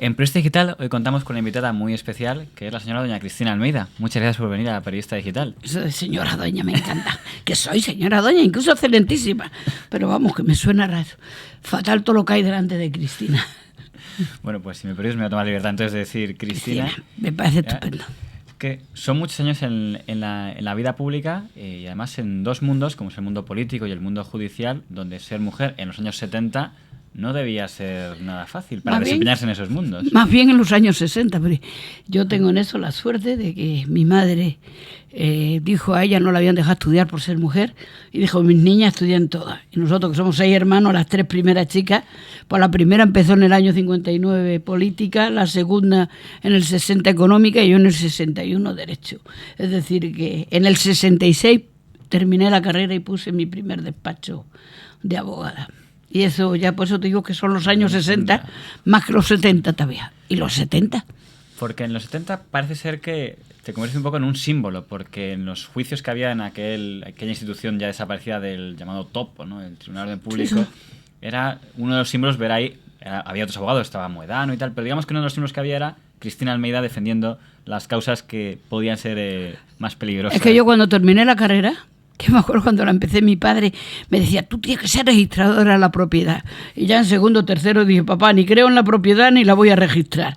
En Periodista Digital hoy contamos con una invitada muy especial, que es la señora doña Cristina Almeida. Muchas gracias por venir a Periodista Digital. Eso de señora doña me encanta. Que soy señora doña, incluso excelentísima. Pero vamos, que me suena raro. Fatal todo lo que hay delante de Cristina. Bueno, pues si me permite, me voy a tomar la libertad entonces de decir Cristina. Me parece estupendo. Que son muchos años en la vida pública y además en dos mundos, como es el mundo político y el mundo judicial, donde ser mujer en los años 70 no debía ser nada fácil para desempeñarse en esos mundos. Más bien en los años 60, pero yo tengo en eso la suerte de que mi madre dijo a ella no la habían dejado estudiar por ser mujer y dijo, mis niñas estudian todas. Y nosotros, que somos 6 hermanos, las 3 primeras chicas, pues la primera empezó en el año 59 política, la segunda en el 60 económica y yo en el 61 derecho. Es decir, que en el 66 terminé la carrera y puse mi primer despacho de abogada. Y eso ya por eso te digo que son los años 60 más que los 70 todavía. ¿Y los 70? Porque en los 70 parece ser que te conviertes un poco en un símbolo, porque en los juicios que había en aquella institución ya desaparecida del llamado TOP, ¿no? El Tribunal de Orden Público, sí. Era uno de los símbolos ver ahí, había otros abogados, estaba Moedano y tal, pero digamos que uno de los símbolos que había era Cristina Almeida defendiendo las causas que podían ser más peligrosas. Es que yo cuando terminé la carrera, que me acuerdo cuando la empecé, mi padre me decía, tú tienes que ser registradora de la propiedad. Y ya en segundo o tercero dije, papá, ni creo en la propiedad ni la voy a registrar.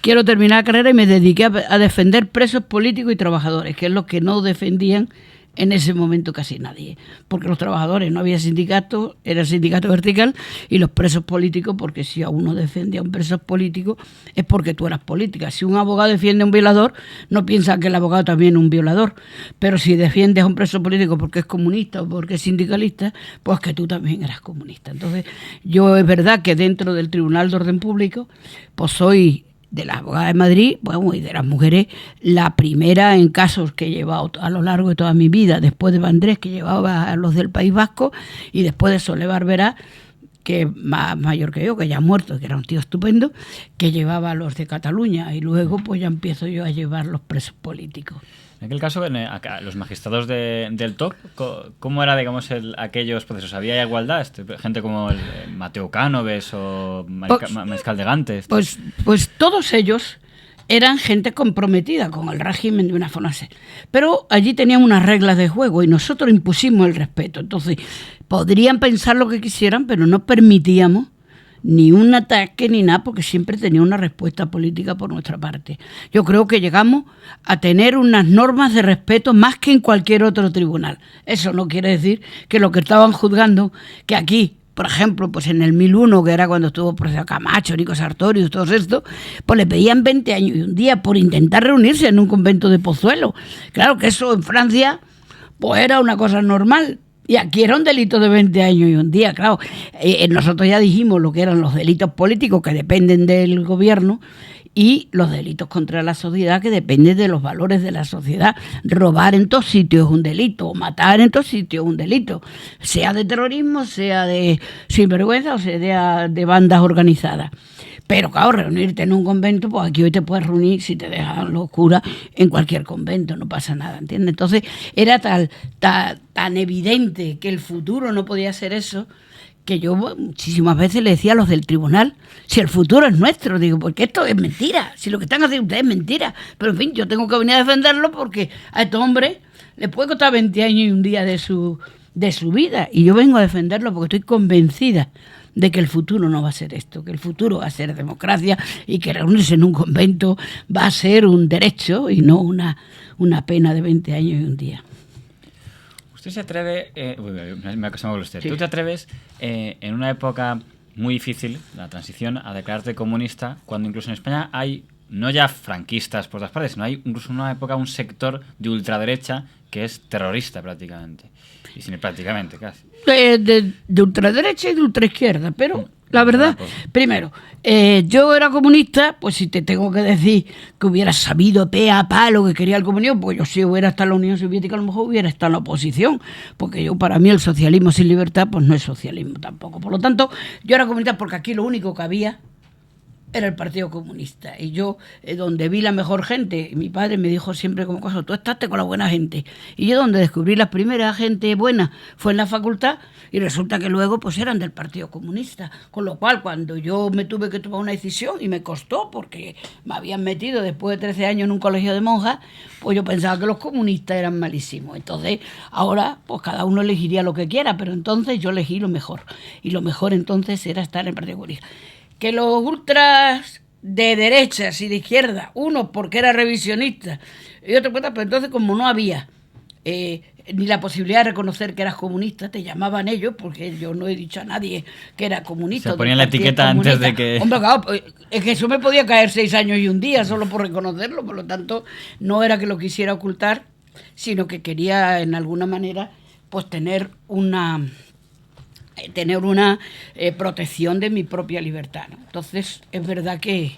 Quiero terminar la carrera y me dediqué a defender presos políticos y trabajadores, que es lo que no defendían en ese momento casi nadie. Porque los trabajadores no había sindicato, era el sindicato vertical, y los presos políticos, porque si a uno defendía a un preso político es porque tú eras política. Si un abogado defiende a un violador, no piensa que el abogado también es un violador. Pero si defiendes a un preso político porque es comunista o porque es sindicalista, pues que tú también eras comunista. Entonces, yo es verdad que dentro del Tribunal de Orden Público, pues soy de las abogadas de Madrid, bueno, y de las mujeres, la primera en casos que he llevado a lo largo de toda mi vida, después de Vandrés, que llevaba a los del País Vasco, y después de Soler Barberá, que es más mayor que yo, que ya ha muerto, que era un tío estupendo, que llevaba a los de Cataluña, y luego pues ya empiezo yo a llevar los presos políticos. En aquel caso, los magistrados del TOP, ¿cómo era, digamos, aquellos procesos? ¿Había igualdad? Gente como Mateo Cánoves o Mariscal de Gantes. Pues todos ellos eran gente comprometida con el régimen de una forma así. Pero allí tenían unas reglas de juego y nosotros impusimos el respeto. Entonces, podrían pensar lo que quisieran, pero no permitíamos ni un ataque ni nada, porque siempre tenía una respuesta política por nuestra parte. Yo creo que llegamos a tener unas normas de respeto más que en cualquier otro tribunal. Eso no quiere decir que lo que estaban juzgando, que aquí, por ejemplo, pues en el 1001, que era cuando estuvo Proceso Camacho, Nico Sartorius, todo esto, pues le pedían 20 años y un día por intentar reunirse en un convento de Pozuelo. Claro que eso en Francia pues era una cosa normal. Y aquí era un delito de 20 años y un día, claro. Nosotros ya dijimos lo que eran los delitos políticos que dependen del gobierno y los delitos contra la sociedad que dependen de los valores de la sociedad. Robar en todos sitios es un delito, matar en todos sitios es un delito, sea de terrorismo, sea de sinvergüenza o sea de bandas organizadas. Pero claro, reunirte en un convento, pues aquí hoy te puedes reunir si te dejan los curas en cualquier convento, no pasa nada, ¿entiendes? Entonces era tan evidente que el futuro no podía ser eso, que yo muchísimas veces le decía a los del tribunal, si el futuro es nuestro, digo, porque esto es mentira, si lo que están haciendo ustedes es mentira, pero en fin, yo tengo que venir a defenderlo porque a este hombre le puede costar 20 años y un día de su vida, y yo vengo a defenderlo porque estoy convencida de que el futuro no va a ser esto, que el futuro va a ser democracia y que reunirse en un convento va a ser un derecho y no una pena de 20 años y un día. Usted se atreve, me ha casado con usted, Sí. Tú te atreves en una época muy difícil, la transición, a declararte comunista, cuando incluso en España hay, no ya franquistas por todas partes, sino hay incluso en una época un sector de ultraderecha que es terrorista prácticamente, y sin prácticamente casi. De ultraderecha y de ultraizquierda, pero la verdad, primero, yo era comunista, pues si te tengo que decir que hubiera sabido pe a pa lo que quería el comunismo, pues yo si hubiera estado en la Unión Soviética a lo mejor hubiera estado en la oposición, porque yo para mí el socialismo sin libertad pues no es socialismo tampoco. Por lo tanto, yo era comunista porque aquí lo único que había era el Partido Comunista. Y yo, donde vi la mejor gente, mi padre me dijo siempre como cosa, tú estás con la buena gente. Y yo donde descubrí la primera gente buena fue en la facultad, y resulta que luego pues eran del Partido Comunista. Con lo cual, cuando yo me tuve que tomar una decisión, y me costó, porque me habían metido después de 13 años en un colegio de monjas, pues yo pensaba que los comunistas eran malísimos. Entonces, ahora, pues cada uno elegiría lo que quiera, pero entonces yo elegí lo mejor. Y lo mejor entonces era estar en el Partido Comunista. Que los ultras de derechas y de izquierda, uno porque era revisionista y otro pues, pero entonces como no había ni la posibilidad de reconocer que eras comunista, te llamaban ellos, porque yo no he dicho a nadie que era comunista. Se ponían la etiqueta comunista antes de que... Hombre, claro, es que eso me podía caer 6 años y un día solo por reconocerlo, por lo tanto no era que lo quisiera ocultar, sino que quería en alguna manera pues tener una protección de mi propia libertad, ¿no? Entonces, es verdad que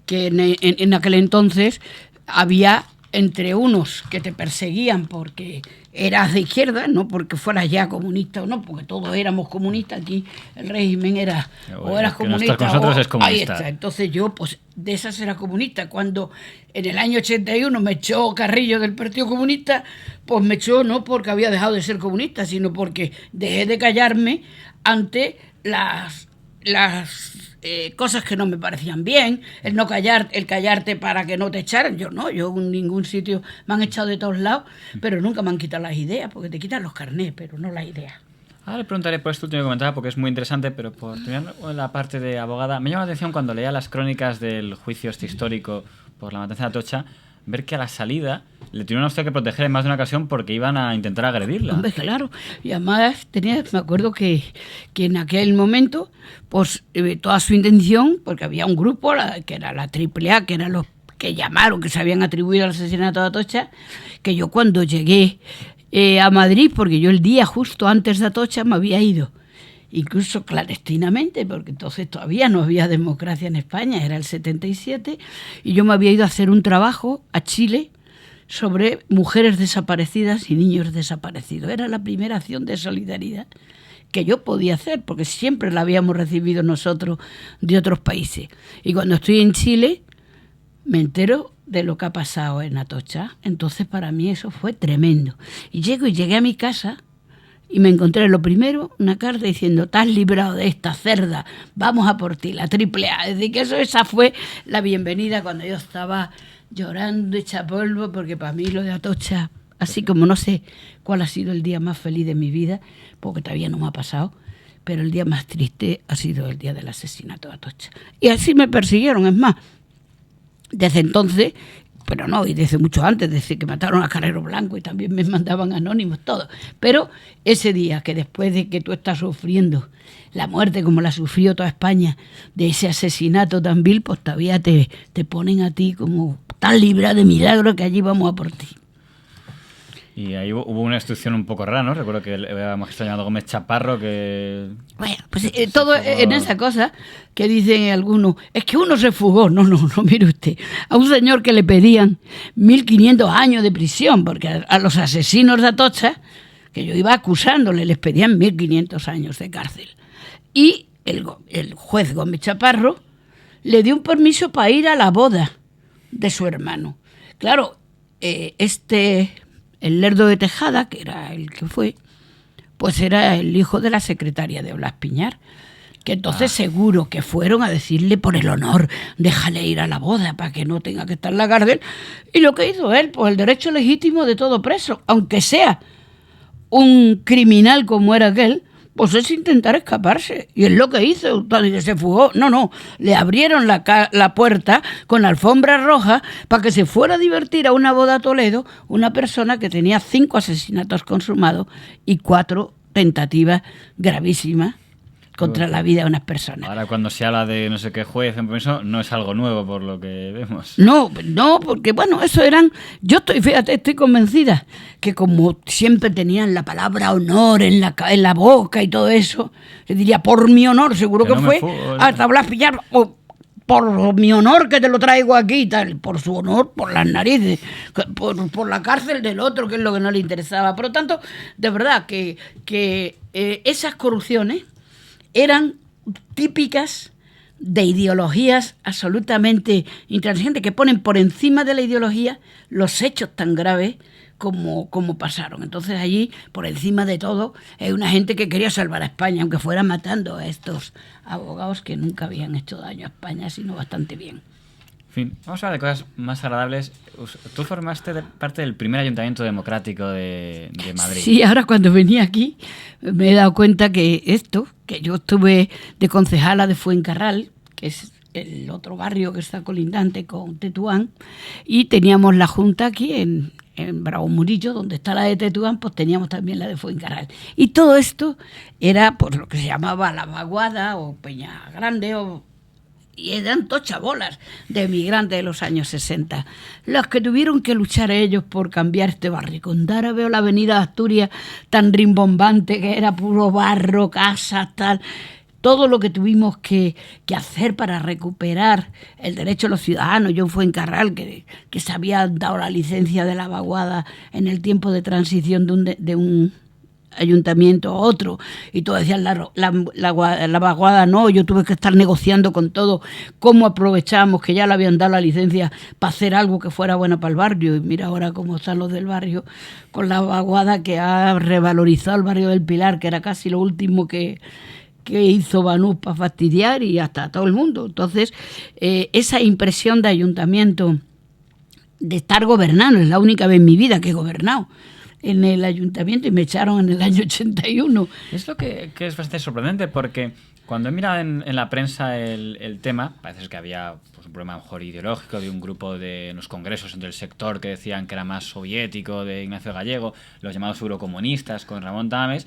en aquel entonces había entre unos que te perseguían porque eras de izquierda, no porque fueras ya comunista o no, porque todos éramos comunistas. Aquí el régimen era o eras comunista con nosotros o es comunista. Ahí está. Entonces yo, pues de esas era comunista. Cuando en el año 81 me echó Carrillo del Partido Comunista, pues me echó no porque había dejado de ser comunista, sino porque dejé de callarme ante las cosas que no me parecían bien, el callarte para que no te echaran. Yo en ningún sitio me han echado de todos lados, pero nunca me han quitado las ideas, porque te quitan los carnés, pero no las ideas. Ahora le preguntaré por esto último que comentaba, porque es muy interesante, pero por terminar la parte de abogada, me llama la atención cuando leía las crónicas del juicio histórico por la matanza de Atocha, ver que a la salida le tuvieron a usted que proteger en más de una ocasión porque iban a intentar agredirla. Hombre, claro. Y además me acuerdo que en aquel momento, pues toda su intención, porque había un grupo, que era la AAA, que eran los que llamaron, que se habían atribuido al asesinato de Atocha, que yo cuando llegué a Madrid, porque yo el día justo antes de Atocha me había ido, incluso clandestinamente, porque entonces todavía no había democracia en España, era el 77, y yo me había ido a hacer un trabajo a Chile sobre mujeres desaparecidas y niños desaparecidos. Era la primera acción de solidaridad que yo podía hacer, porque siempre la habíamos recibido nosotros de otros países. Y cuando estoy en Chile, me entero de lo que ha pasado en Atocha. Entonces, para mí eso fue tremendo. Y llegué a mi casa y me encontré lo primero, una carta diciendo, te has librado de esta cerda, vamos a por ti, la AAA. Es decir, que esa fue la bienvenida cuando yo estaba llorando, hecha polvo, porque para mí lo de Atocha, así como no sé cuál ha sido el día más feliz de mi vida, porque todavía no me ha pasado, pero el día más triste ha sido el día del asesinato de Atocha. Y así me persiguieron, es más, desde entonces, pero no, y desde mucho antes, desde que mataron a Carrero Blanco y también me mandaban anónimos, todo. Pero ese día, que después de que tú estás sufriendo la muerte como la sufrió toda España, de ese asesinato tan vil, pues todavía te ponen a ti como tan librado de milagro que allí vamos a por ti. Y ahí hubo una instrucción un poco rara, ¿no? Recuerdo que el magistrado llamado Gómez Chaparro que... Bueno, pues todo en esa cosa que dicen algunos, es que uno se fugó. No, mire usted, a un señor que le pedían 1.500 años de prisión, porque a los asesinos de Atocha, que yo iba acusándole, les pedían 1.500 años de cárcel. Y el juez Gómez Chaparro le dio un permiso para ir a la boda de su hermano. Claro, el Lerdo de Tejada, que era el que fue, pues era el hijo de la secretaria de Blas Piñar, que entonces seguro que fueron a decirle por el honor, déjale ir a la boda para que no tenga que estar en la cárcel. Y lo que hizo él, pues el derecho legítimo de todo preso, aunque sea un criminal como era aquel, pues es intentar escaparse. Y es lo que hizo, que se fugó. No, le abrieron la puerta con alfombra roja para que se fuera a divertir a una boda a Toledo una persona que tenía 5 asesinatos consumados y 4 tentativas gravísimas contra la vida de unas personas. Ahora cuando se habla de no sé qué juez en permiso, no es algo nuevo por lo que vemos. No, porque bueno, eso eran... Yo estoy convencida que como siempre tenían la palabra honor en la boca y todo eso, le diría, por mi honor, seguro que no fue hasta Blas Piñar, por mi honor que te lo traigo aquí y tal, por su honor, por las narices, por la cárcel del otro, que es lo que no le interesaba. Por lo tanto, de verdad que esas corrupciones eran típicas de ideologías absolutamente intransigentes, que ponen por encima de la ideología los hechos tan graves como pasaron. Entonces allí, por encima de todo, hay una gente que quería salvar a España, aunque fuera matando a estos abogados que nunca habían hecho daño a España, sino bastante bien. En fin, vamos a hablar de cosas más agradables. Tú formaste parte del primer ayuntamiento democrático de Madrid. Sí, ahora cuando venía aquí me he dado cuenta que yo estuve de concejala de Fuencarral, que es el otro barrio que está colindante con Tetuán, y teníamos la junta aquí en Bravo Murillo, donde está la de Tetuán, pues teníamos también la de Fuencarral. Y todo esto era por lo que se llamaba La Vaguada o Peña Grande, y eran tochabolas de emigrantes de los años 60, los que tuvieron que luchar ellos por cambiar este barrio. Cuando ahora veo la avenida de Asturias tan rimbombante, que era puro barro, casas, tal, todo lo que tuvimos que hacer para recuperar el derecho de los ciudadanos. Yo en Fuencarral, que se había dado la licencia de La Vaguada en el tiempo de transición de un ayuntamiento a otro, y todos decían la Vaguada no, yo tuve que estar negociando con todo cómo aprovechábamos que ya le habían dado la licencia para hacer algo que fuera bueno para el barrio, y mira ahora cómo están los del barrio con la Vaguada, que ha revalorizado el barrio del Pilar, que era casi lo último que hizo Banús para fastidiar, y hasta todo el mundo. Entonces esa impresión de ayuntamiento, de estar gobernando, es la única vez en mi vida que he gobernado en el ayuntamiento, y me echaron en el año 81. Es lo que es bastante sorprendente, porque cuando he mirado en la prensa el tema, parece que había pues, un problema a lo mejor ideológico de un grupo en los congresos entre el sector que decían que era más soviético, de Ignacio Gallego, los llamados eurocomunistas con Ramón Tamames,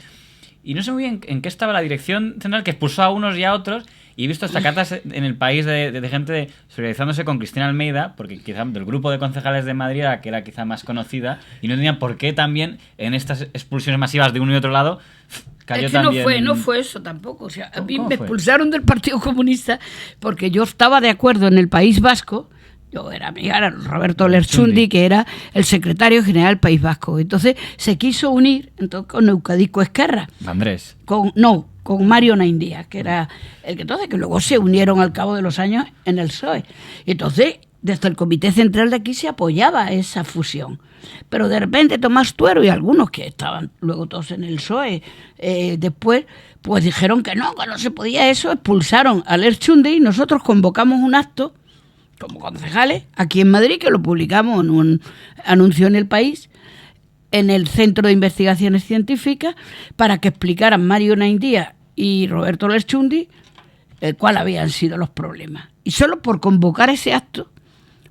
y no sé muy bien en qué estaba la dirección central, que expulsó a unos y a otros, y he visto hasta cartas en el país de gente solidarizándose con Cristina Almeida, porque quizá del grupo de concejales de Madrid que era quizá más conocida, y no tenía por qué también en estas expulsiones masivas de uno y otro lado cayó es que también... no fue eso tampoco. O sea, a mí me fue? expulsaron del Partido Comunista porque yo estaba de acuerdo en el País Vasco. Yo era amiga de Roberto Lerchundi, que era el secretario general del País Vasco. Entonces se quiso unir con Eucadico Esquerra. Andrés. Con Mario Naindía, que era el que entonces, que luego se unieron al cabo de los años en el PSOE. Y entonces, desde el Comité Central de aquí se apoyaba esa fusión. Pero de repente Tomás Tuero y algunos que estaban luego todos en el PSOE, después, pues dijeron que no se podía eso, expulsaron a Lerchundi, y nosotros convocamos un acto como concejales aquí en Madrid, que lo publicamos en un anuncio en El País, en el Centro de Investigaciones Científicas, para que explicaran Mario Naindía y Roberto Lerchundi cuáles habían sido los problemas. Y solo por convocar ese acto,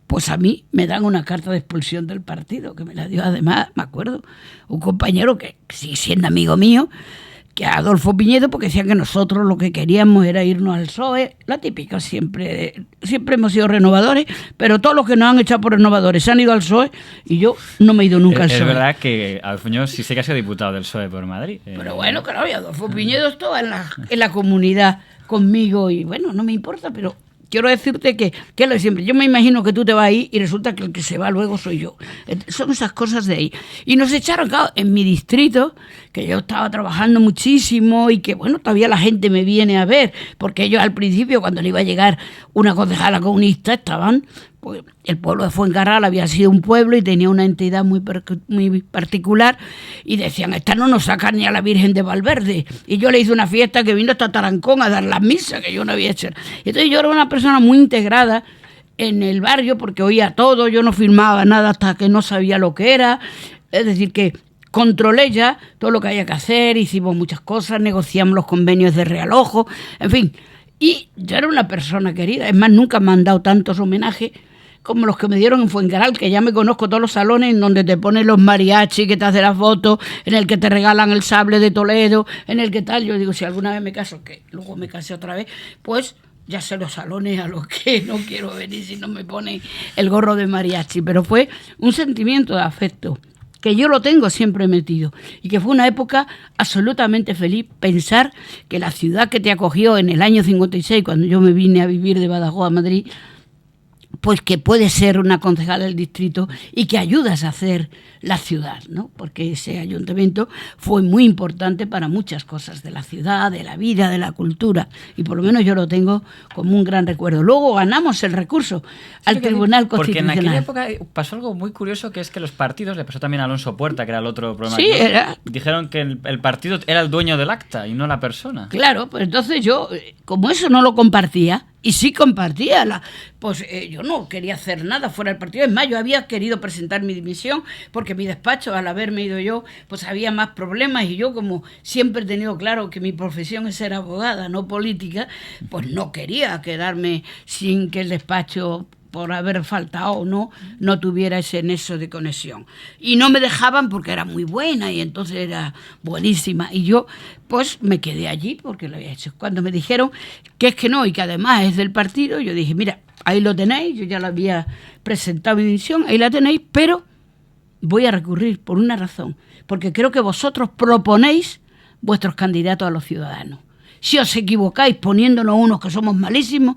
pues a mí me dan una carta de expulsión del partido, que me la dio además, me acuerdo, un compañero que sigue siendo amigo mío, que Adolfo Piñedo, porque decían que nosotros lo que queríamos era irnos al PSOE, la típica, siempre hemos sido renovadores, pero todos los que nos han echado por renovadores se han ido al PSOE, y yo no me he ido nunca al PSOE. Es verdad que Adolfo Piñedo sí sé que ha sido diputado del PSOE por Madrid. Pero bueno, claro, y Adolfo Piñedo estaba en la comunidad conmigo, y bueno, no me importa, pero quiero decirte que es lo de siempre. Yo me imagino que tú te vas ahí y resulta que el que se va luego soy yo. Son esas cosas de ahí. Y nos echaron, claro, en mi distrito, que yo estaba trabajando muchísimo y que, bueno, todavía la gente me viene a ver, porque ellos al principio, cuando le iba a llegar una concejala comunista, estaban... Pues, el pueblo de Fuencarral había sido un pueblo y tenía una entidad muy particular, y decían, esta no nos sacan ni a la Virgen de Valverde. Y yo le hice una fiesta que vino hasta Tarancón a dar las misas, que yo no había hecho. Entonces yo era una persona muy integrada en el barrio, porque oía todo, yo no firmaba nada hasta que no sabía lo que era. Es decir, que controlé ya todo lo que había que hacer, hicimos muchas cosas, negociamos los convenios de realojo, en fin. Y yo era una persona querida. Es más, nunca me han dado tantos homenajes como los que me dieron en Fuencarral, que ya me conozco todos los salones en donde te ponen los mariachis, que te hacen las fotos, en el que te regalan el sable de Toledo, en el que tal. Yo digo, si alguna vez me caso, que luego me casé otra vez, pues ya sé los salones a los que no quiero venir si no me ponen el gorro de mariachi. Pero fue un sentimiento de afecto que yo lo tengo siempre metido, y que fue una época absolutamente feliz pensar que la ciudad que te acogió en el año 56, cuando yo me vine a vivir de Badajoz a Madrid, pues que puede ser una concejala del distrito y que ayudas a hacer la ciudad, ¿no? Porque ese ayuntamiento fue muy importante para muchas cosas de la ciudad, de la vida, de la cultura, y por lo menos yo lo tengo como un gran recuerdo. Luego ganamos el recurso al Tribunal Constitucional. Porque en aquella época pasó algo muy curioso, que es que los partidos, le pasó también a Alonso Puerta, que era el otro problema. Sí, dijeron que el partido era el dueño del acta y no la persona. Claro, pues entonces yo, como eso no lo compartía, y sí compartía, yo no quería hacer nada fuera del partido. Es más, yo había querido presentar mi dimisión porque mi despacho, al haberme ido yo, pues había más problemas, y yo, como siempre he tenido claro que mi profesión es ser abogada, no política, pues no quería quedarme sin que el despacho, por haber faltado o no tuviera ese nexo de conexión. Y no me dejaban porque era muy buena y entonces era buenísima. Y yo, pues, me quedé allí porque lo había hecho. Cuando me dijeron que es que no y que además es del partido, yo dije, mira, ahí lo tenéis, yo ya lo había presentado mi dimisión, ahí la tenéis, pero voy a recurrir por una razón, porque creo que vosotros proponéis vuestros candidatos a los ciudadanos. Si os equivocáis poniéndonos unos que somos malísimos,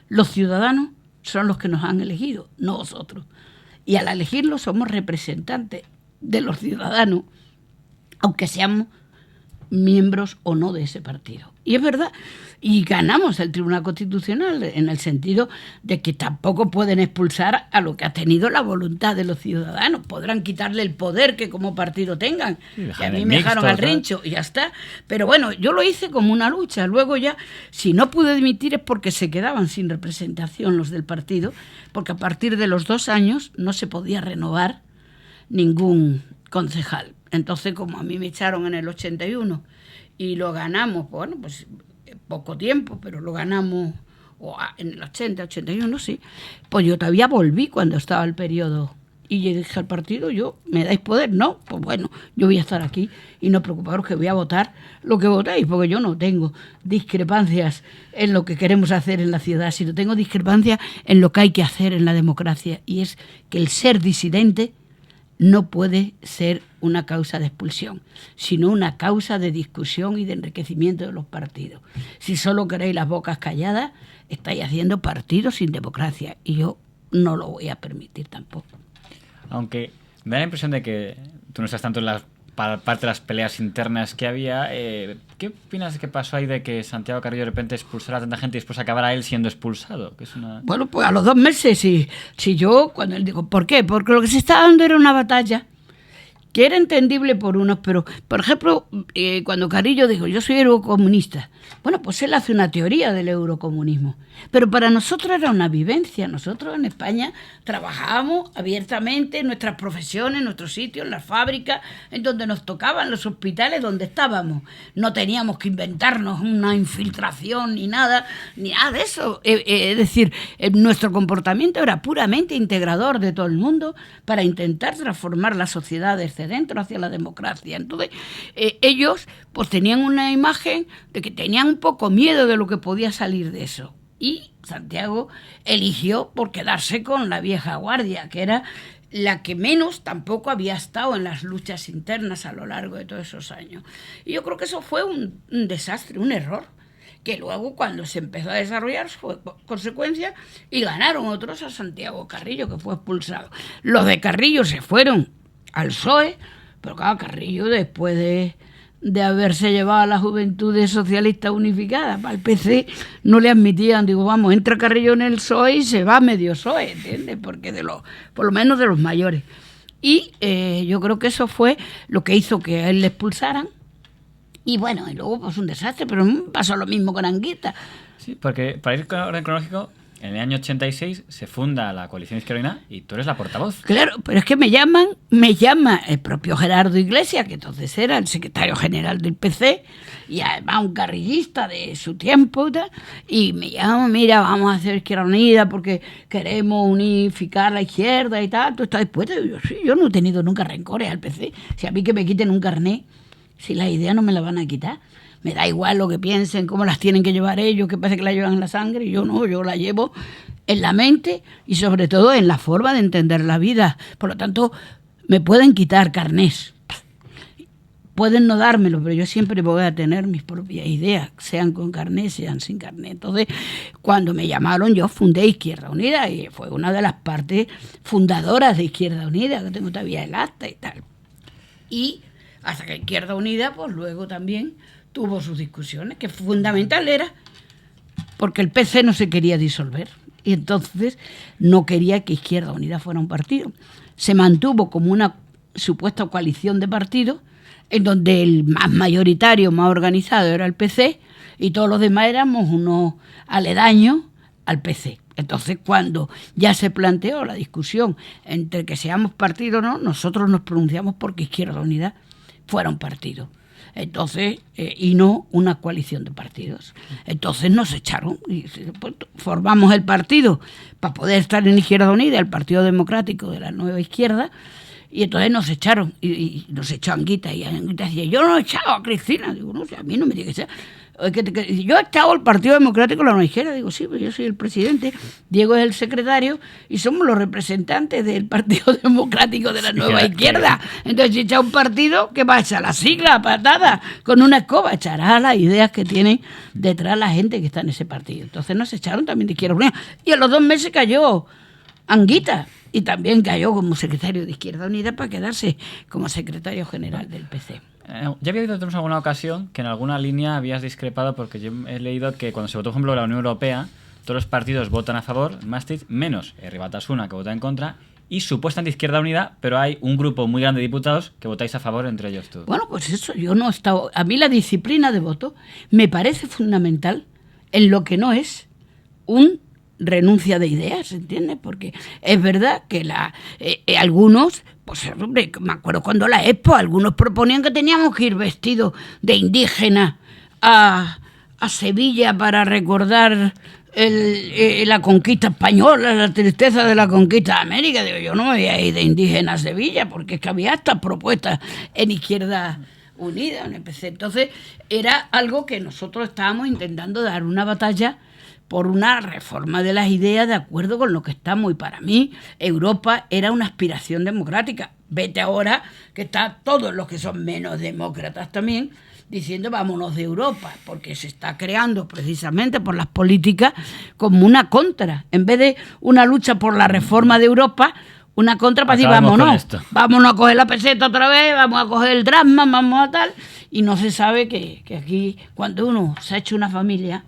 los ciudadanos son los que nos han elegido, no vosotros. Y al elegirlos somos representantes de los ciudadanos, aunque seamos miembros o no de ese partido. Y es verdad, y ganamos el Tribunal Constitucional en el sentido de que tampoco pueden expulsar a lo que ha tenido la voluntad de los ciudadanos. Podrán quitarle el poder que como partido tengan. Que a mí me dejaron al rincho y ya está. Pero bueno, yo lo hice como una lucha. Luego ya, si no pude dimitir es porque se quedaban sin representación los del partido, porque a partir de los 2 años no se podía renovar ningún concejal. Entonces, como a mí me echaron en el 81 y lo ganamos, bueno, pues poco tiempo, pero lo ganamos en el 80, 81, sí, pues yo todavía volví cuando estaba el periodo y yo dije al partido, ¿me dais poder? No, pues bueno, yo voy a estar aquí y no preocuparos que voy a votar lo que votéis, porque yo no tengo discrepancias en lo que queremos hacer en la ciudad, sino tengo discrepancias en lo que hay que hacer en la democracia, y es que el ser disidente no puede ser una causa de expulsión, sino una causa de discusión y de enriquecimiento de los partidos. Si solo queréis las bocas calladas, estáis haciendo partidos sin democracia, y yo no lo voy a permitir tampoco. Aunque me da la impresión de que tú no estás tanto en la parte de las peleas internas que había. ¿Qué opinas de qué pasó ahí de que Santiago Carrillo de repente expulsara a tanta gente y después acabara él siendo expulsado? Que es una... Bueno, pues a los 2 meses, si yo, cuando él dijo, ¿por qué? Porque lo que se estaba dando era una batalla que era entendible por unos, pero, por ejemplo, cuando Carrillo dijo, yo soy eurocomunista, bueno, pues él hace una teoría del eurocomunismo, pero para nosotros era una vivencia. Nosotros en España trabajábamos abiertamente en nuestras profesiones, en nuestros sitios, en las fábricas, en donde nos tocaban, los hospitales donde estábamos. No teníamos que inventarnos una infiltración ni nada de eso. Es decir, nuestro comportamiento era puramente integrador de todo el mundo para intentar transformar la sociedad desde dentro hacia la democracia. Entonces, ellos pues tenían una imagen de que tenían un poco miedo de lo que podía salir de eso. Y Santiago eligió por quedarse con la vieja guardia, que era la que menos tampoco había estado en las luchas internas a lo largo de todos esos años. Y yo creo que eso fue un desastre, un error, que luego cuando se empezó a desarrollar fue consecuencia y ganaron otros a Santiago Carrillo, que fue expulsado. Los de Carrillo se fueron al PSOE, pero claro, Carrillo, después de haberse llevado a la Juventudes Socialistas Unificadas para el PC, no le admitían. Digo, vamos, entra Carrillo en el PSOE y se va medio PSOE, ¿entiendes? Porque por lo menos de los mayores. Y yo creo que eso fue lo que hizo que a él le expulsaran. Y bueno, y luego pues un desastre, pero pasó lo mismo con Anguita. Sí, porque para ir con orden cronológico, en el año 86 se funda la Coalición Izquierda y tú eres la portavoz. Claro, pero es que me llama el propio Gerardo Iglesias, que entonces era el secretario general del PC, y además un carrillista de su tiempo, y me llama, mira, vamos a hacer Izquierda Unida porque queremos unificar la izquierda y tal. ¿Tú estás dispuesto? Y yo, sí, yo no he tenido nunca rencores al PC. Si a mí que me quiten un carnet, si las ideas no me la van a quitar. Me da igual lo que piensen, cómo las tienen que llevar ellos, que parece que las llevan en la sangre. Yo no, yo la llevo en la mente y sobre todo en la forma de entender la vida. Por lo tanto, me pueden quitar carnés, pueden no dármelo, pero yo siempre voy a tener mis propias ideas, sean con carné, sean sin carné. Entonces, cuando me llamaron, yo fundé Izquierda Unida y fue una de las partes fundadoras de Izquierda Unida, que tengo todavía el acta y tal. Y hasta que Izquierda Unida, pues luego también tuvo sus discusiones, que fundamental era porque el PC no se quería disolver y entonces no quería que Izquierda Unida fuera un partido. Se mantuvo como una supuesta coalición de partidos en donde el más mayoritario, más organizado era el PC y todos los demás éramos unos aledaños al PC. Entonces, cuando ya se planteó la discusión entre que seamos partido o no, nosotros nos pronunciamos porque Izquierda Unida fuera un partido. Entonces, y no una coalición de partidos. Entonces nos echaron y pues, formamos el partido para poder estar en Izquierda Unida, el Partido Democrático de la Nueva Izquierda, y entonces nos echaron, y nos echó Anguita, y Anguita decía, yo no he echado a Cristina. Digo, no, o sea, a mí no me tiene que ser. Yo he echado al Partido Democrático de la Nueva Izquierda. Digo, sí, pues yo soy el presidente, Diego es el secretario, y somos los representantes del Partido Democrático de la Nueva Izquierda. Entonces, si echa un partido, ¿qué va a echar? La sigla, patada, con una escoba, echará las ideas que tienen detrás la gente que está en ese partido. Entonces nos echaron también de Izquierda Unida. Y a los 2 meses cayó Anguita. Y también cayó como secretario de Izquierda Unida para quedarse como secretario general del PC. Ya había oído en alguna ocasión que en alguna línea habías discrepado porque yo he leído que cuando se votó, por ejemplo, la Unión Europea, todos los partidos votan a favor, Maastricht, menos Herri Batasuna, que vota en contra, y supuestamente Izquierda Unida, pero hay un grupo muy grande de diputados que votáis a favor, entre ellos tú. Bueno, pues eso, yo no he estado... A mí la disciplina de voto me parece fundamental en lo que no es un renuncia de ideas, ¿entiendes? Porque es verdad que algunos, pues hombre, me acuerdo cuando la Expo, algunos proponían que teníamos que ir vestidos de indígena a Sevilla para recordar la conquista española, la tristeza de la conquista de América. Digo, yo no me voy a ir de indígena a Sevilla, porque es que había estas propuestas en Izquierda Unida, en el PC. Entonces, era algo que nosotros estábamos intentando dar una batalla por una reforma de las ideas de acuerdo con lo que estamos. Y para mí, Europa era una aspiración democrática. Vete ahora que está todos los que son menos demócratas también diciendo vámonos de Europa, porque se está creando precisamente por las políticas como una contra. En vez de una lucha por la reforma de Europa, una contra para decir vámonos a coger la peseta otra vez, vamos a coger el drama, vamos a tal. Y no se sabe que aquí, cuando uno se ha hecho una familia,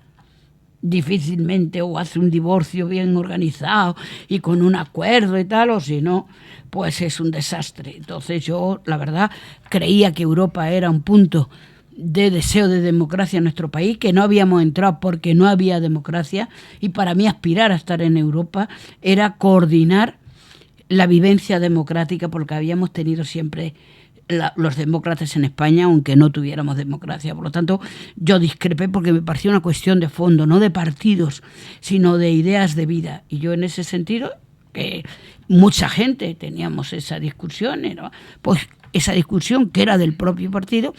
difícilmente o hace un divorcio bien organizado y con un acuerdo y tal, o si no, pues es un desastre. Entonces yo, la verdad, creía que Europa era un punto de deseo de democracia en nuestro país, que no habíamos entrado porque no había democracia, y para mí aspirar a estar en Europa era coordinar la vivencia democrática, porque habíamos tenido siempre los demócratas en España, aunque no tuviéramos democracia. Por lo tanto, yo discrepé porque me parecía una cuestión de fondo, no de partidos, sino de ideas de vida. Y yo en ese sentido, que mucha gente teníamos esa discusión, ¿no? Pues esa discusión que era del propio partido,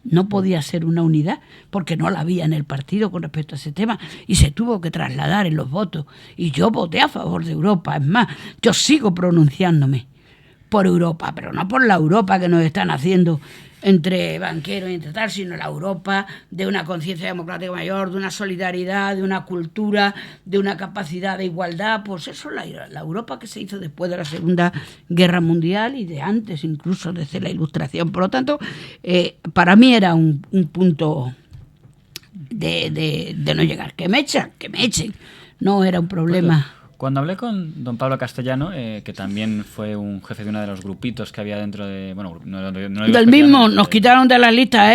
no podía ser una unidad, porque no la había en el partido con respecto a ese tema, y se tuvo que trasladar en los votos. Y yo voté a favor de Europa. Es más, yo sigo pronunciándome por Europa, pero no por la Europa que nos están haciendo entre banqueros y entre tal, sino la Europa de una conciencia democrática mayor, de una solidaridad, de una cultura, de una capacidad de igualdad. Pues eso es la Europa que se hizo después de la Segunda Guerra Mundial y de antes, incluso desde la Ilustración. Por lo tanto, para mí era un punto de no llegar. Que me echen. No era un problema. Cuando hablé con don Pablo Castellano, que también fue un jefe de uno de los grupitos que había dentro de... Bueno, no del mismo, nos quitaron de la lista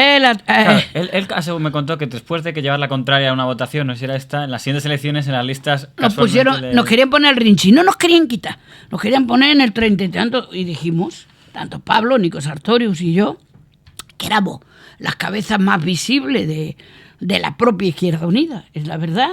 Claro, él me contó que después de que llevar la contraria a una votación, no sé si era esta, en las siguientes elecciones, en las listas... Nos querían poner el rinchi, no nos querían quitar, nos querían poner en el 30 y tanto, y dijimos, tanto Pablo, Nico Sartorius y yo, que éramos las cabezas más visibles de la propia Izquierda Unida, es la verdad.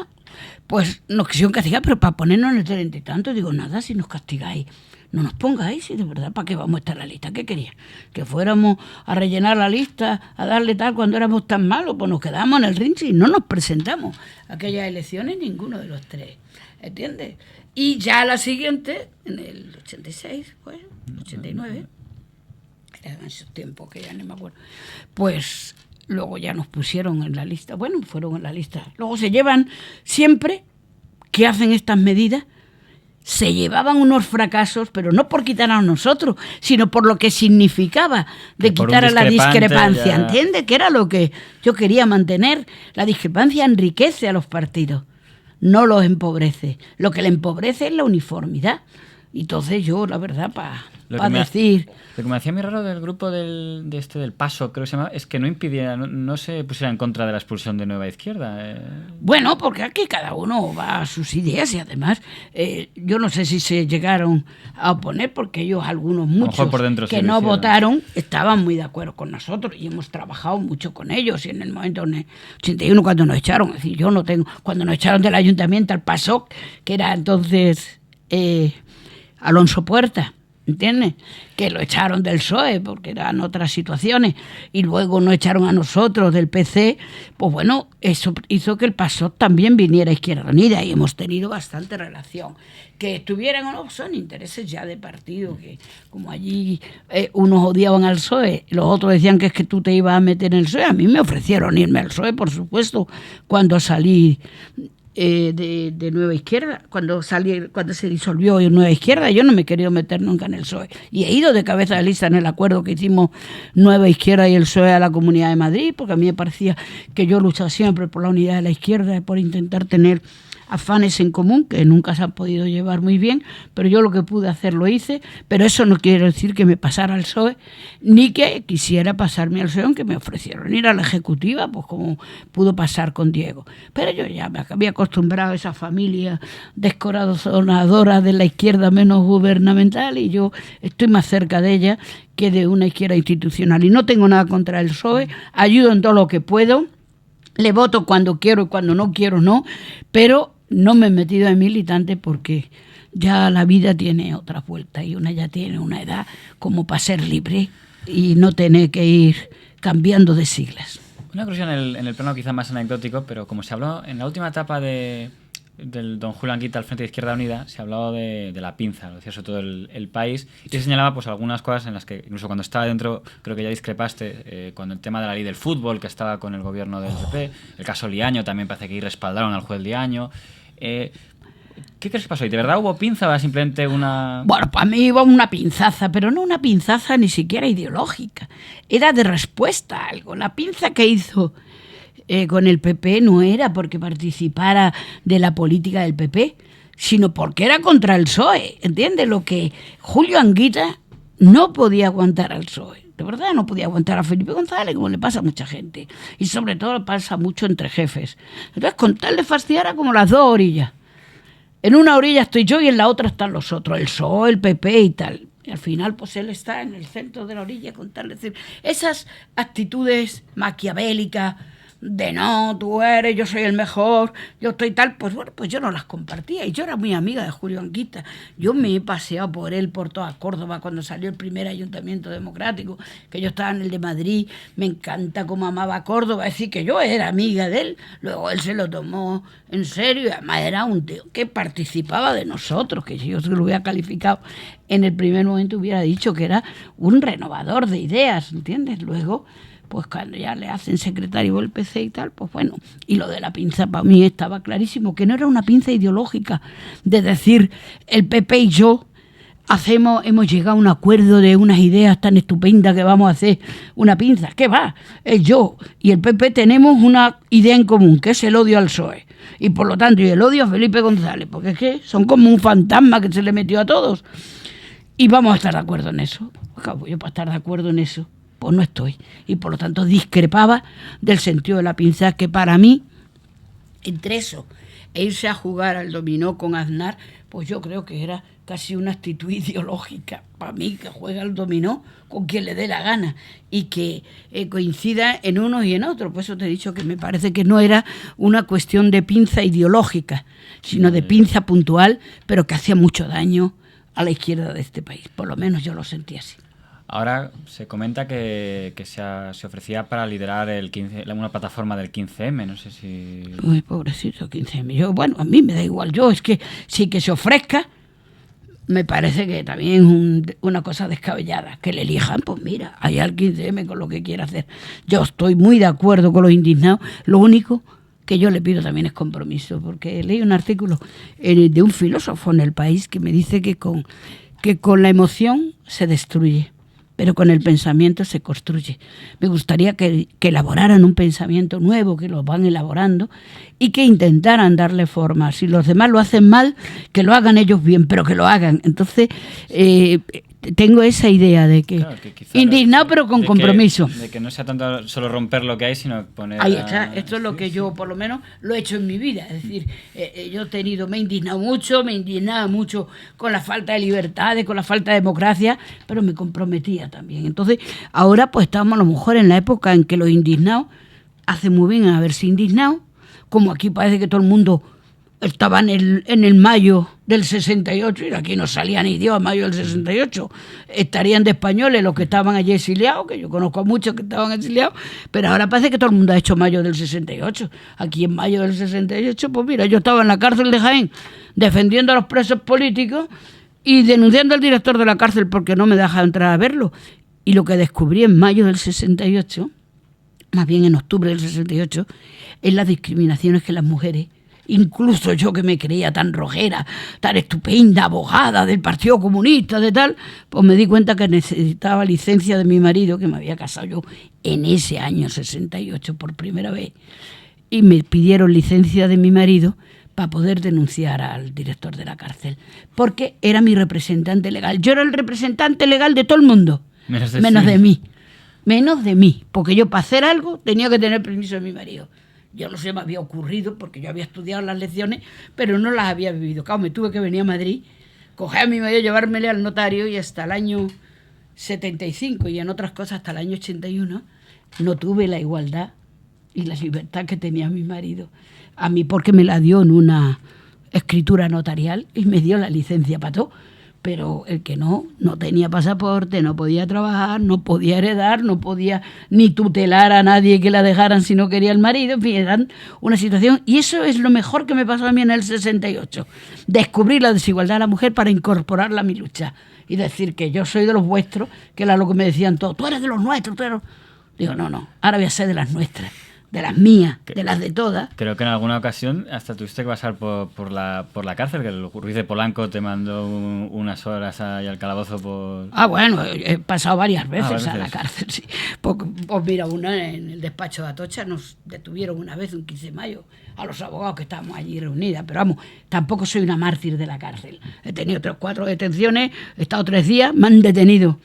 Pues nos quisieron castigar, pero para ponernos en el 30 y tanto, digo, nada, si nos castigáis, no nos pongáis, y de verdad, ¿para qué vamos a estar en la lista? ¿Qué querían? ¿Que fuéramos a rellenar la lista, a darle tal cuando éramos tan malos? Pues nos quedamos en el rinchi y no nos presentamos a aquellas elecciones ninguno de los tres, ¿entiendes? Y ya la siguiente, en el 86, pues, 89, en esos tiempos, que ya no me acuerdo. Pues luego ya nos pusieron en la lista. Bueno, fueron en la lista. Luego se llevan siempre que hacen estas medidas. Se llevaban unos fracasos, pero no por quitar a nosotros, sino por lo que significaba de quitar a la discrepancia, ¿entiendes? Que era lo que yo quería mantener. La discrepancia enriquece a los partidos, no los empobrece. Lo que le empobrece es la uniformidad. Y entonces yo, la verdad, para decir... Lo que me hacía muy raro del grupo del Paso, creo que se llama, es que no impidiera, no se pusiera en contra de la expulsión de Nueva Izquierda. Bueno, porque aquí cada uno va a sus ideas y además yo no sé si se llegaron a oponer porque ellos, muchos por dentro que no votaron, estaban muy de acuerdo con nosotros y hemos trabajado mucho con ellos. Y en el momento, en el 81, cuando nos echaron, es decir, yo no tengo, cuando nos echaron del ayuntamiento al PASOK, que era entonces Alonso Puerta, ¿entiendes? Que lo echaron del PSOE porque eran otras situaciones y luego nos echaron a nosotros del PC, pues bueno, eso hizo que el PASOK también viniera a Izquierda Unida y hemos tenido bastante relación. Que estuvieran o no, son intereses ya de partido, que como allí unos odiaban al PSOE, los otros decían que es que tú te ibas a meter en el PSOE. A mí me ofrecieron irme al PSOE, por supuesto, cuando salí de Nueva Izquierda, cuando se disolvió Nueva Izquierda. Yo no me he querido meter nunca en el PSOE y he ido de cabeza de lista en el acuerdo que hicimos Nueva Izquierda y el PSOE a la Comunidad de Madrid, porque a mí me parecía que yo luchaba siempre por la unidad de la izquierda y por intentar tener afanes en común que nunca se han podido llevar muy bien, pero yo lo que pude hacer lo hice, pero eso no quiere decir que me pasara al PSOE ni que quisiera pasarme al PSOE, aunque me ofrecieron ir a la ejecutiva, pues como pudo pasar con Diego. Pero yo ya me había acostumbrado a esa familia descorazonadora de la izquierda menos gubernamental y yo estoy más cerca de ella que de una izquierda institucional y no tengo nada contra el PSOE, ayudo en todo lo que puedo, le voto cuando quiero y cuando no quiero no, pero no me he metido de militante porque ya la vida tiene otra vuelta y una ya tiene una edad como para ser libre y no tener que ir cambiando de siglas. Una cuestión en el plano quizá más anecdótico, pero como se habló en la última etapa del don Julio Anguita al Frente de Izquierda Unida, se hablaba de la pinza, lo decía sobre todo el país, y se señalaba pues algunas cosas en las que incluso cuando estaba dentro creo que ya discrepaste, cuando el tema de la ley del fútbol que estaba con el gobierno del PP, el caso Liaño también parece que ahí respaldaron al juez Liaño. ¿Qué crees que pasó? ¿Y de verdad hubo pinza o era simplemente una...? Bueno, para mí iba una pinzaza, pero no una pinzaza ni siquiera ideológica, era de respuesta a algo. La pinza que hizo con el PP no era porque participara de la política del PP, sino porque era contra el PSOE, ¿entiendes? Lo que Julio Anguita no podía aguantar al PSOE, de verdad no podía aguantar a Felipe González, como le pasa a mucha gente, y sobre todo le pasa mucho entre jefes. Entonces, con tal de fastidiar a como las dos orillas. En una orilla estoy yo y en la otra están los otros, el PSOE, el PP y tal. Y al final, pues él está en el centro de la orilla con tal de decir esas actitudes maquiavélicas de no, tú eres, yo soy el mejor, yo estoy tal, pues bueno, pues yo no las compartía y yo era muy amiga de Julio Anguita. Yo me he paseado por él, por toda Córdoba, cuando salió el primer ayuntamiento democrático, que yo estaba en el de Madrid, me encanta cómo amaba Córdoba, es decir, que yo era amiga de él, luego él se lo tomó en serio y además era un tío que participaba de nosotros, que si yo se lo hubiera calificado en el primer momento hubiera dicho que era un renovador de ideas, ¿entiendes? Luego pues cuando ya le hacen secretario del PC y tal, pues bueno, y lo de la pinza para mí estaba clarísimo, que no era una pinza ideológica, de decir el PP y yo hemos llegado a un acuerdo de unas ideas tan estupendas que vamos a hacer una pinza. ¿Qué va? Yo y el PP tenemos una idea en común, que es el odio al PSOE, y por lo tanto, y el odio a Felipe González, porque es que son como un fantasma que se le metió a todos, y vamos a estar de acuerdo en eso. Acabo yo para estar de acuerdo en eso, pues no estoy. Y por lo tanto discrepaba del sentido de la pinza, que para mí, entre eso e irse a jugar al dominó con Aznar, pues yo creo que era casi una actitud ideológica. Para mí, que juega al dominó con quien le dé la gana y que coincida en unos y en otros. Por eso te he dicho que me parece que no era una cuestión de pinza ideológica, sino de pinza puntual, pero que hacía mucho daño a la izquierda de este país. Por lo menos yo lo sentí así. Ahora se comenta que se ofrecía para liderar una plataforma del 15M, no sé si... Uy, pobrecito, 15M. Yo, bueno, a mí me da igual. Yo es que sí que se ofrezca, me parece que también es una cosa descabellada. Que le elijan, pues mira, hay al 15M con lo que quiera hacer. Yo estoy muy de acuerdo con los indignados. Lo único que yo le pido también es compromiso, porque leí un artículo de un filósofo en El País que me dice que con la emoción se destruye, pero con el pensamiento se construye. Me gustaría que elaboraran un pensamiento nuevo, que lo van elaborando, y que intentaran darle forma. Si los demás lo hacen mal, que lo hagan ellos bien, pero que lo hagan. Entonces, tengo esa idea de que, claro, que indignado pero con compromiso. De que no sea tanto solo romper lo que hay, sino poner... Ahí está, esto es lo que yo por lo menos lo he hecho en mi vida. Es decir, me he indignado mucho, me indignaba mucho con la falta de libertades, con la falta de democracia, pero me comprometía también. Entonces, ahora pues estamos a lo mejor en la época en que los indignados hacen muy bien a haberse indignado, como aquí parece que todo el mundo estaba en el mayo del 68, y aquí no salía ni Dios a mayo del 68. Estarían de españoles los que estaban allí exiliados, que yo conozco a muchos que estaban exiliados, pero ahora parece que todo el mundo ha hecho mayo del 68. Aquí en mayo del 68, pues mira, yo estaba en la cárcel de Jaén defendiendo a los presos políticos y denunciando al director de la cárcel porque no me dejaba entrar a verlo. Y lo que descubrí en mayo del 68, más bien en octubre del 68, es las discriminaciones que las mujeres, incluso yo que me creía tan rojera, tan estupenda, abogada del Partido Comunista, de tal, pues me di cuenta que necesitaba licencia de mi marido, que me había casado yo en ese año 68 por primera vez, y me pidieron licencia de mi marido para poder denunciar al director de la cárcel, porque era mi representante legal. Yo era el representante legal de todo el mundo, menos de mí. Menos de mí, porque yo para hacer algo tenía que tener permiso de mi marido. Yo no sé, me había ocurrido, porque yo había estudiado las lecciones, pero no las había vivido. Claro, me tuve que venir a Madrid, coger a mi marido, llevármele al notario, y hasta el año 75, y en otras cosas hasta el año 81, no tuve la igualdad y la libertad que tenía mi marido. A mí porque me la dio en una escritura notarial y me dio la licencia para todo. Pero el que no tenía pasaporte, no podía trabajar, no podía heredar, no podía ni tutelar a nadie que la dejaran si no quería el marido. En fin, era una situación. Y eso es lo mejor que me pasó a mí en el 68. Descubrir la desigualdad de la mujer para incorporarla a mi lucha. Y decir que yo soy de los vuestros, que era lo que me decían todos. Tú eres de los nuestros, tú eres... Digo, no, ahora voy a ser de las nuestras. De las mías, de las de todas. Creo que en alguna ocasión hasta tuviste que pasar por la cárcel, que el Ruiz de Polanco te mandó unas horas ahí al calabozo por... Bueno, he pasado varias veces a la cárcel, sí. Pues mira, en el despacho de Atocha nos detuvieron una vez, un 15 de mayo, a los abogados que estábamos allí reunidas, pero vamos, tampoco soy una mártir de la cárcel. He tenido 3 o 4 detenciones, he estado 3 días, me han detenido,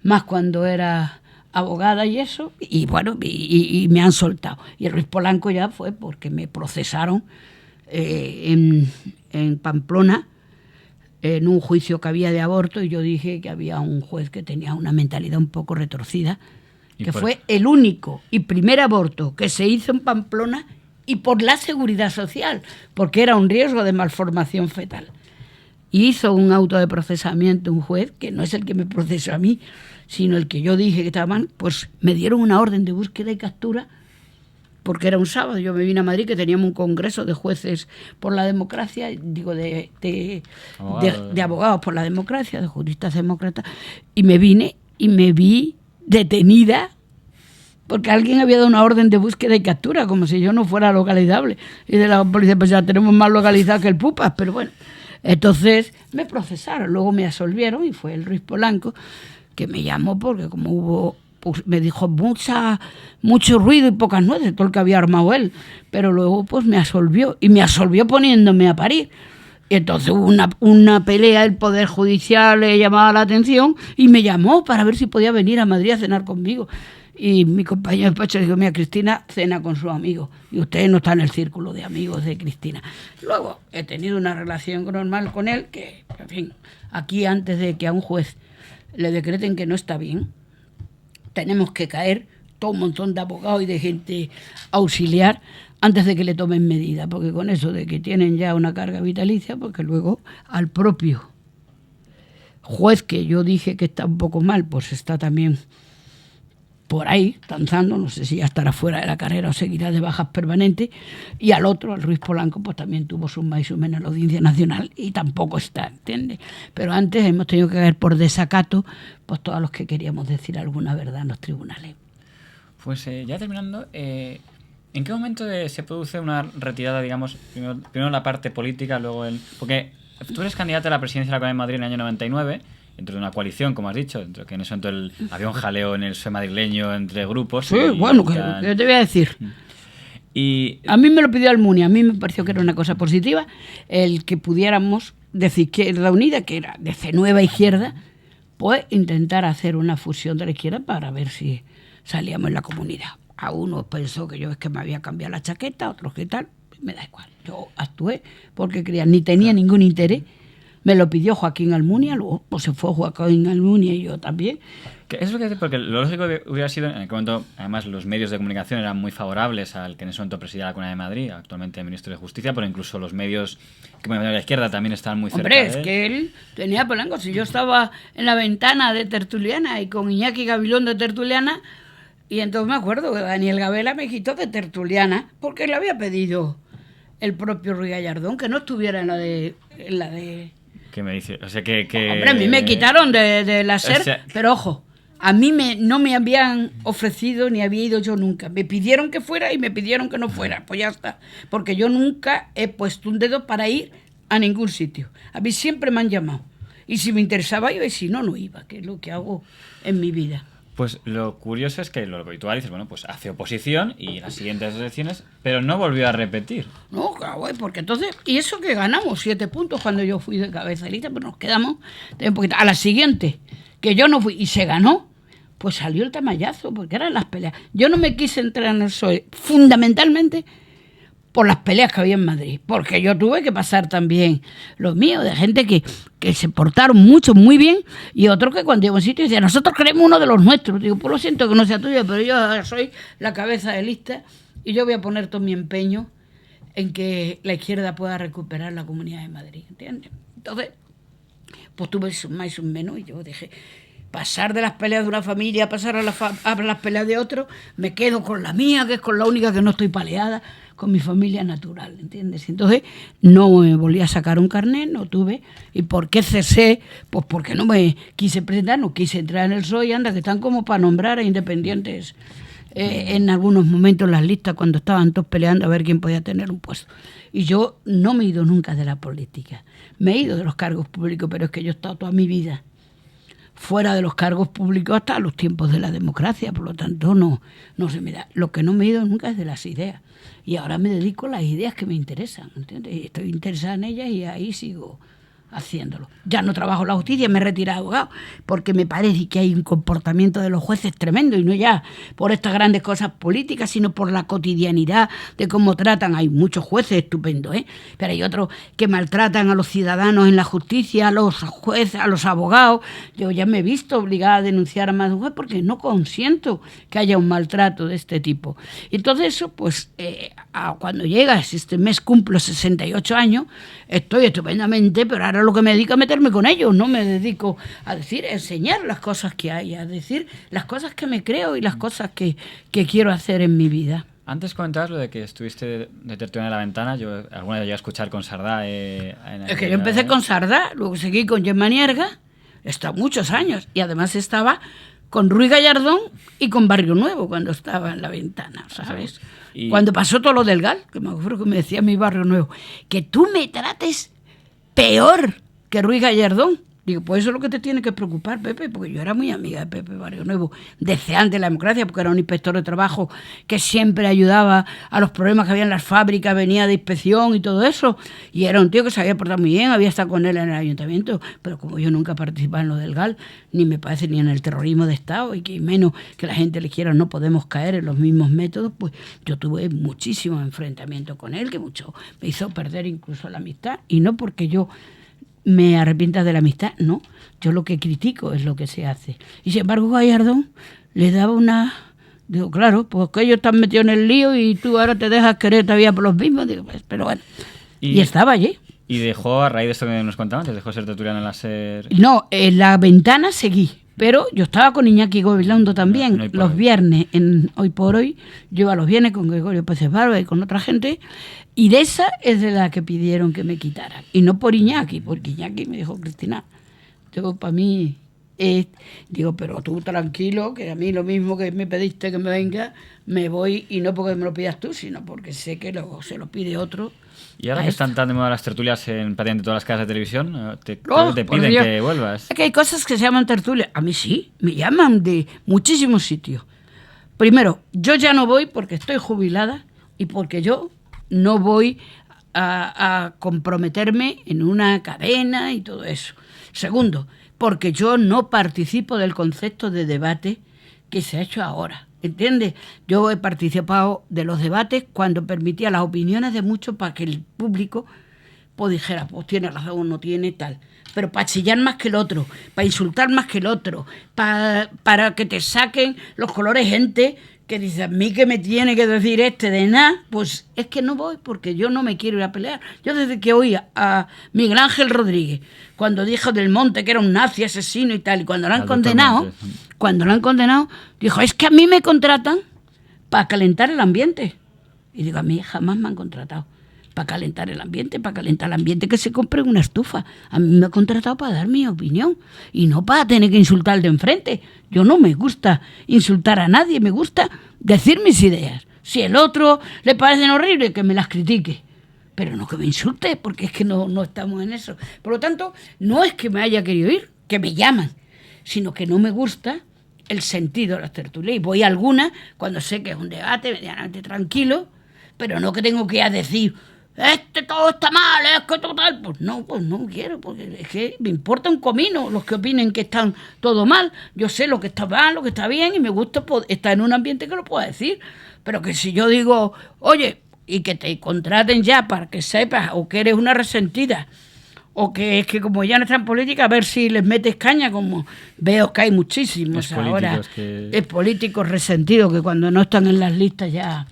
más cuando era abogada y eso, y bueno, y me han soltado. Y el Ruiz Polanco ya fue porque me procesaron en Pamplona, en un juicio que había de aborto, y yo dije que había un juez que tenía una mentalidad un poco retorcida, que fue el único y primer aborto que se hizo en Pamplona, y por la seguridad social, porque era un riesgo de malformación fetal. Y hizo un auto de procesamiento un juez, que no es el que me procesó a mí, sino el que yo dije que estaba mal, pues me dieron una orden de búsqueda y captura, porque era un sábado. Yo me vine a Madrid, que teníamos un congreso de jueces por la democracia, digo, de abogados por la democracia, de juristas demócratas, y me vine y me vi detenida porque alguien había dado una orden de búsqueda y captura, como si yo no fuera localizable. Y de la policía, pues ya tenemos más localizado que el Pupas, pero bueno. Entonces me procesaron, luego me absolvieron, y fue el Ruiz Polanco que me llamó porque como hubo, pues me dijo mucho ruido y pocas nueces, todo el que había armado él, pero luego pues me absolvió, y me absolvió poniéndome a parir. Y entonces hubo una pelea, el Poder Judicial le llamaba la atención y me llamó para ver si podía venir a Madrid a cenar conmigo. Y mi compañero de despacho le dijo, mira, Cristina cena con sus amigos y usted no está en el círculo de amigos de Cristina. Luego he tenido una relación normal con él, que, en fin, aquí antes de que a un juez le decreten que no está bien, tenemos que caer todo un montón de abogados y de gente auxiliar antes de que le tomen medidas, porque con eso de que tienen ya una carga vitalicia, porque luego al propio juez que yo dije que está un poco mal, pues está también por ahí, danzando, no sé si ya estará fuera de la carrera o seguirá de bajas permanentes, y al otro, al Ruiz Polanco, pues también tuvo sus más y sus menos en la Audiencia Nacional y tampoco está, ¿entiendes? Pero antes hemos tenido que caer por desacato pues todos los que queríamos decir alguna verdad en los tribunales. Pues ya terminando, ¿en qué momento se produce una retirada, digamos, primero la parte política, luego el... Porque tú eres candidata a la presidencia de la Comunidad de Madrid en el año 99, dentro de una coalición, como has dicho, dentro que en ese momento había un jaleo en el PSOE madrileño entre grupos. Sí, bueno, ¿qué te voy a decir? Y a mí me lo pidió Almunia, a mí me pareció que era una cosa positiva el que pudiéramos de Izquierda Unida, que era de nueva izquierda, pues intentar hacer una fusión de la izquierda para ver si salíamos en la comunidad. A uno pensó que yo es que me había cambiado la chaqueta, otros que tal, me da igual. Yo actué porque creía, ni tenía ningún interés. Me lo pidió Joaquín Almunia, luego pues se fue Joaquín Almunia y yo también. Es lo que dice, porque lo lógico hubiera sido, en aquel momento, además los medios de comunicación eran muy favorables al que en ese momento presidía la Comunidad de Madrid, actualmente ministro de Justicia, pero incluso los medios que me de la izquierda también estaban muy cerca de él. Hombre, es que él tenía Polanco. Si yo estaba en la ventana de Tertuliana y con Iñaki Gabilón de Tertuliana, y entonces me acuerdo que Daniel Gabela me quitó de Tertuliana porque le había pedido el propio Ruiz Gallardón que no estuviera en la de ¿Qué me dice? O sea, que... Hombre, a mí me quitaron de la SER, o sea, pero ojo, a mí no me habían ofrecido ni había ido yo nunca. Me pidieron que fuera y me pidieron que no fuera, pues ya está. Porque yo nunca he puesto un dedo para ir a ningún sitio. A mí siempre me han llamado. Y si me interesaba iba y si no, no iba, que es lo que hago en mi vida. Pues lo curioso es que lo habitual dices, bueno, pues hace oposición y las siguientes elecciones, pero no volvió a repetir. No, claro, porque entonces, y eso que ganamos 7 puntos cuando yo fui de cabeza de lista, pero nos quedamos un poquito. A la siguiente, que yo no fui y se ganó, pues salió el tamallazo, porque eran las peleas. Yo no me quise entrar en el PSOE fundamentalmente por las peleas que había en Madrid, porque yo tuve que pasar también lo mío, de gente que se portaron mucho, muy bien, y otros que cuando llego a un sitio decían, nosotros queremos uno de los nuestros. Digo, pues lo siento que no sea tuyo, pero yo soy la cabeza de lista y yo voy a poner todo mi empeño en que la izquierda pueda recuperar la Comunidad de Madrid, ¿entiendes? Entonces, pues tuve sus más y sus menos, y yo dije, pasar de las peleas de una familia a pasar a las peleas de otro, me quedo con la mía, que es con la única que no estoy paleada, con mi familia natural, ¿entiendes? Entonces no me volví a sacar un carnet, no tuve. ¿Y por qué cesé? Pues porque no me quise presentar, no quise entrar en el PSOE, y anda, que están como para nombrar a independientes en algunos momentos las listas, cuando estaban todos peleando a ver quién podía tener un puesto. Y yo no me he ido nunca de la política, me he ido de los cargos públicos, pero es que yo he estado toda mi vida fuera de los cargos públicos hasta los tiempos de la democracia, por lo tanto no se me da. Lo que no me he ido nunca es de las ideas, y ahora me dedico a las ideas que me interesan, ¿entiendes? Y estoy interesada en ellas y ahí sigo haciéndolo. Ya no trabajo en la justicia, me he retirado de abogado, porque me parece que hay un comportamiento de los jueces tremendo, y no ya por estas grandes cosas políticas, sino por la cotidianidad de cómo tratan. Hay muchos jueces estupendos, pero hay otros que maltratan a los ciudadanos en la justicia, a los jueces, a los abogados. Yo ya me he visto obligada a denunciar a más de un juez porque no consiento que haya un maltrato de este tipo. Y entonces eso, pues, cuando llegas, este mes cumplo 68 años, estoy estupendamente, pero ahora lo que me dedico a meterme con ellos, no me dedico a decir, a enseñar las cosas que hay, a decir las cosas que me creo y las cosas que quiero hacer en mi vida. Antes comentabas lo de que estuviste de tertulia en la ventana. Yo alguna vez llegué a escuchar con Sardá. Es que yo empecé con Sardá, luego seguí con Gemma Nierga, he estado muchos años, y además estaba con Ruiz Gallardón y con Barrio Nuevo cuando estaba en la ventana, ¿sabes? Y cuando pasó todo lo del GAL, que me acuerdo que me decía mi Barrio Nuevo, que tú me trates peor que Ruiz Gallardón. Digo, pues eso es lo que te tiene que preocupar, Pepe, porque yo era muy amiga de Pepe Barrio Nuevo, desde antes de la democracia, porque era un inspector de trabajo que siempre ayudaba a los problemas que había en las fábricas, venía de inspección y todo eso, y era un tío que se había portado muy bien, había estado con él en el ayuntamiento, pero como yo nunca participaba en lo del GAL, ni me parece ni en el terrorismo de Estado, y que menos que la gente le quiera, no podemos caer en los mismos métodos, pues yo tuve muchísimo enfrentamiento con él, que mucho me hizo perder incluso la amistad, y no porque yo me arrepienta de la amistad, no. Yo lo que critico es lo que se hace. Y sin embargo Gallardón le daba una... Digo, claro, pues que ellos están metidos en el lío y tú ahora te dejas querer todavía por los mismos. Digo, pues, pero bueno. Y estaba allí. ¿Y dejó, a raíz de esto que nos contaban, te dejó ser tertuliana en la SER? No, en la ventana seguí. Pero yo estaba con Iñaki Gabilondo también, No los viernes, en Hoy por Hoy. Yo iba los viernes con Gregorio Pérez Barba y con otra gente. Y de esa es de la que pidieron que me quitaran. Y no por Iñaki, porque Iñaki me dijo, Cristina, yo para mí... digo, pero tú tranquilo, que a mí lo mismo que me pediste que me venga, me voy, y no porque me lo pidas tú, sino porque sé que se lo pide otro. Y ahora que están tan de moda las tertulias en prácticamente todas las casas de televisión, te por piden Dios, que vuelvas. Es que hay cosas que se llaman tertulias. A mí sí, me llaman de muchísimos sitios. Primero, yo ya no voy porque estoy jubilada y porque yo no voy a comprometerme en una cadena y todo eso. Segundo, porque yo no participo del concepto de debate que se ha hecho ahora. ¿Entiendes? Yo he participado de los debates cuando permitía las opiniones de muchos para que el público pues dijera, pues tiene razón o no tiene, tal. Pero para chillar más que el otro, para insultar más que el otro, para que te saquen los colores gente que dice, a mí que me tiene que decir de nada, pues es que no voy porque yo no me quiero ir a pelear. Yo desde que oí a Miguel Ángel Rodríguez, cuando dijo del Monte que era un nazi, asesino y tal, y cuando lo han condenado, dijo, es que a mí me contratan para calentar el ambiente. Y digo, a mí jamás me han contratado para calentar el ambiente que se compre una estufa. A mí me ha contratado para dar mi opinión y no para tener que insultar al de enfrente. Yo no me gusta insultar a nadie, me gusta decir mis ideas. Si el otro le parecen horribles, que me las critique, pero no que me insulte, porque es que no estamos en eso. Por lo tanto, no es que me haya querido ir, que me llaman, sino que no me gusta el sentido de las tertulias. Y voy a algunas cuando sé que es un debate medianamente tranquilo, pero no que tengo que ir a decir, todo está mal, es que total. Pues no quiero, porque es que me importa un comino los que opinen que están todo mal. Yo sé lo que está mal, lo que está bien, y me gusta estar en un ambiente que lo pueda decir. Pero que si yo digo, oye, y que te contraten ya para que sepas o que eres una resentida, o que es que como ya no está en política, a ver si les metes caña, como veo que hay muchísimos ahora. Es políticos resentidos que cuando no están en las listas ya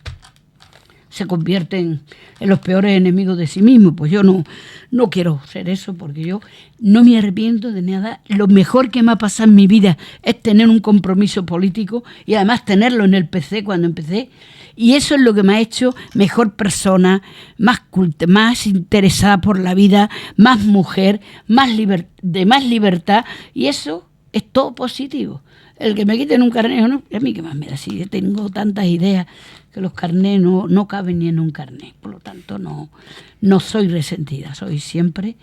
se convierten en los peores enemigos de sí mismos. Pues yo no quiero ser eso, porque yo no me arrepiento de nada. Lo mejor que me ha pasado en mi vida es tener un compromiso político y además tenerlo en el PC cuando empecé. Y eso es lo que me ha hecho mejor persona, más culta, más interesada por la vida, más mujer, de más libertad. Y eso es todo positivo. El que me quiten un carnet o no, a mí que más me da. Si tengo tantas ideas que los carnés no caben ni en un carnet. Por lo tanto, no soy resentida. Soy siempre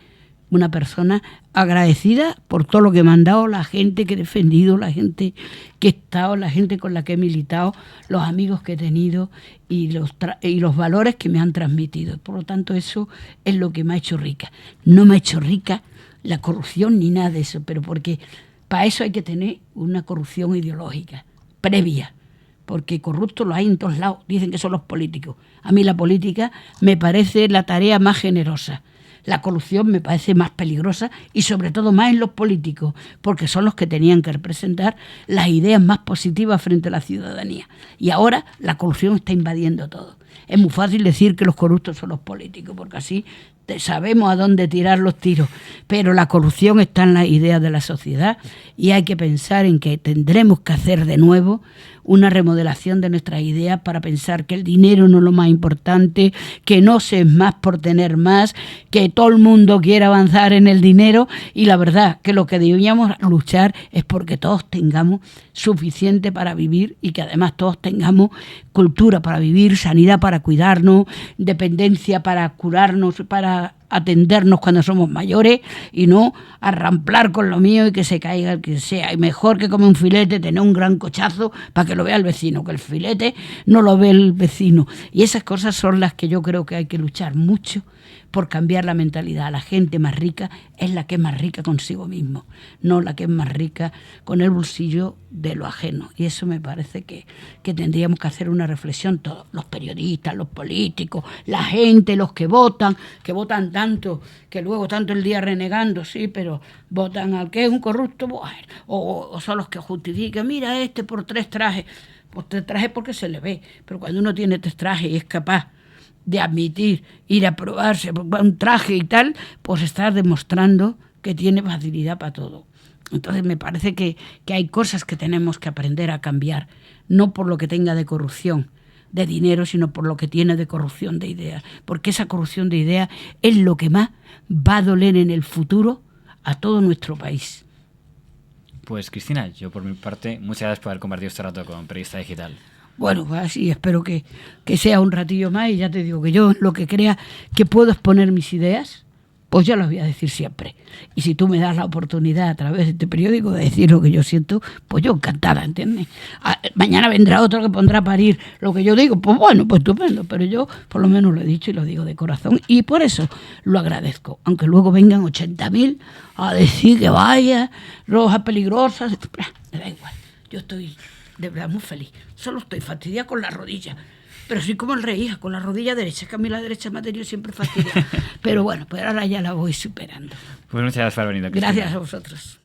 una persona agradecida por todo lo que me han dado, la gente que he defendido, la gente que he estado, la gente con la que he militado, los amigos que he tenido y los valores que me han transmitido. Por lo tanto, eso es lo que me ha hecho rica. No me ha hecho rica la corrupción ni nada de eso, pero porque para eso hay que tener una corrupción ideológica previa, porque corruptos los hay en todos lados, dicen que son los políticos. A mí la política me parece la tarea más generosa. La corrupción me parece más peligrosa y sobre todo más en los políticos, porque son los que tenían que representar las ideas más positivas frente a la ciudadanía. Y ahora la corrupción está invadiendo todo. Es muy fácil decir que los corruptos son los políticos, porque así sabemos a dónde tirar los tiros, pero la corrupción está en las ideas de la sociedad y hay que pensar en que tendremos que hacer de nuevo una remodelación de nuestras ideas para pensar que el dinero no es lo más importante, que no se es más por tener más, que todo el mundo quiere avanzar en el dinero, y la verdad que lo que debíamos luchar es porque todos tengamos suficiente para vivir y que además todos tengamos cultura para vivir, sanidad para cuidarnos, dependencia para curarnos, para atendernos cuando somos mayores y no arramplar con lo mío y que se caiga el que sea. Y mejor que come un filete, tener un gran cochazo para que lo vea el vecino, que el filete no lo ve el vecino. Y esas cosas son las que yo creo que hay que luchar mucho por cambiar la mentalidad. La gente más rica es la que es más rica consigo mismo, no la que es más rica con el bolsillo de lo ajeno. Y eso me parece que tendríamos que hacer una reflexión todos, los periodistas, los políticos, la gente, los que votan tanto, que luego tanto el día renegando, sí, pero votan al que es un corrupto, bueno, o son los que justifican, mira por 3 trajes, pues 3 trajes porque se le ve, pero cuando uno tiene 3 trajes y es capaz de admitir, ir a probarse un traje y tal, pues está demostrando que tiene facilidad para todo. Entonces me parece que hay cosas que tenemos que aprender a cambiar, no por lo que tenga de corrupción de dinero, sino por lo que tiene de corrupción de ideas, porque esa corrupción de ideas es lo que más va a doler en el futuro a todo nuestro país. Pues Cristina, yo por mi parte, muchas gracias por haber compartido este rato con Periodista Digital. Bueno, pues así espero que sea un ratillo más, y ya te digo que yo lo que crea que puedo exponer mis ideas, pues yo las voy a decir siempre. Y si tú me das la oportunidad a través de este periódico de decir lo que yo siento, pues yo encantada, ¿entiendes? Mañana vendrá otro que pondrá a parir lo que yo digo, pues bueno, pues estupendo, pero yo por lo menos lo he dicho y lo digo de corazón, y por eso lo agradezco, aunque luego vengan 80.000 a decir que vaya, rojas peligrosas, me da igual, yo estoy de verdad muy feliz, solo estoy fastidiada con la rodilla. Pero soy como el rey, hija, con la rodilla derecha, que a mí la derecha me ha tenido siempre fastidiada. Pero bueno, pues ahora ya la voy superando. Pues muchas gracias por haber venido, Cristina. Gracias a vosotros.